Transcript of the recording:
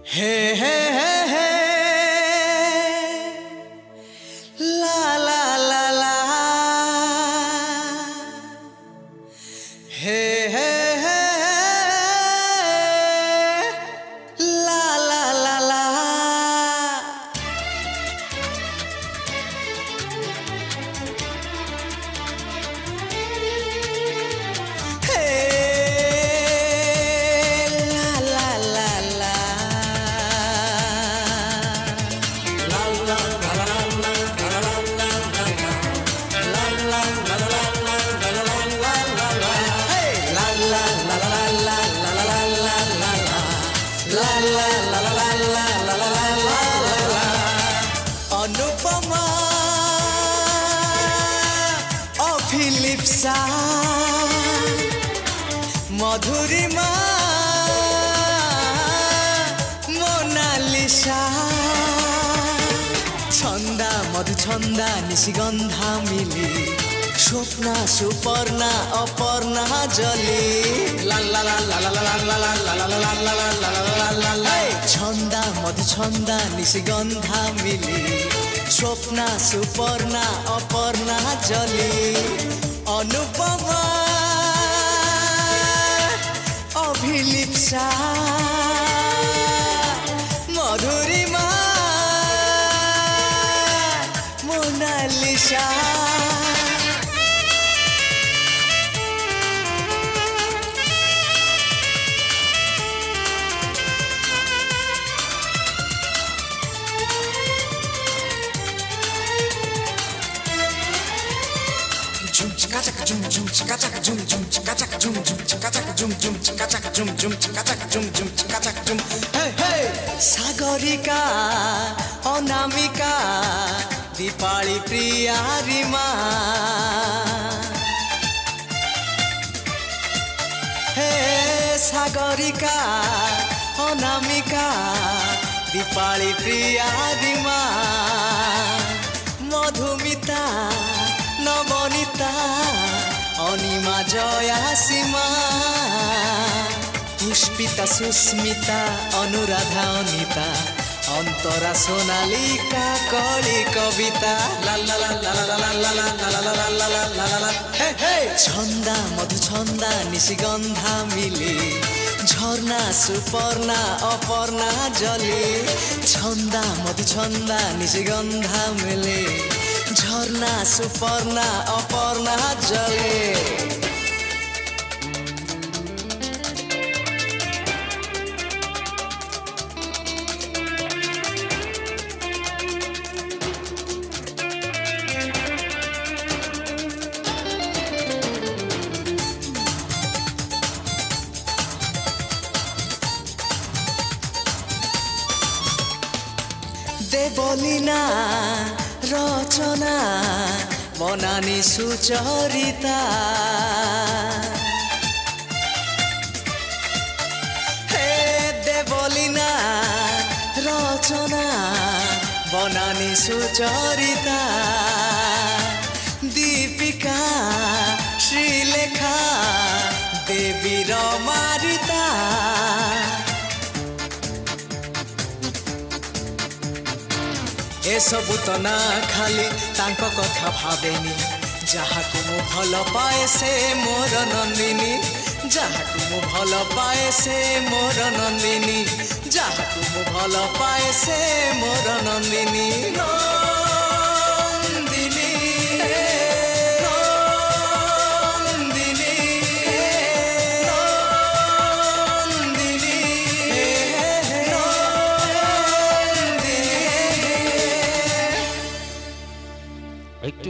Hey, hey, hey, hey. La, la, la, la. Hey, hey, hey, hey. La, la, la, la. Anupama Abhilipsa Madhurima Monalisa Chhanda Madhuchhanda Nishigandha Mili Swapna Suparna Aparna Jali la ला ला ला ला ला ला ला ला ला ला ला ला ला छंदा मधुछंदा निशिगंधा मिली स्वप्ना सुपर्णा अपर्णा जली Anupama Abhilipsa Madhurima Mona Lisa Jum chaka chaka jum jum chaka chaka jum jum chaka chaka jum jum chaka chaka jum jum chaka chaka jum jum chaka chaka jum jum chaka chaka jum hey hey Sagarika Anamika Deepali Priya Rima hey Sagarika Anamika Deepali Priya Rima Madhumita Navnita Anima Jaya Seema Pushpita Susmita Anuradha Anita Antara Sonalika Kali Kavita ला ला ला ला ला ला ला ला ला ला ला ला ला हे हे छंदा मधुछंदा निशिगंधा मिली झरना सुपर्णा अपर्णा जली छंदा मधुछंदा निशिगंधा मिली झरना सुपर्णा अपर्णा जले देवलीना रचना बनानी सुचरिता हे देवलीना रचना बनानी सुचरिता दीपिका श्रीलेखा देवी रमारिता एसबु तो ना खाली तांको कथा भावेनी जहाकु मु भल पाए से मोर नंदिनी जहाकु मु भल पाए से मोर नंदिनी जहाकु मु भल पाए से मोर नंदिनी नंदिनी একটু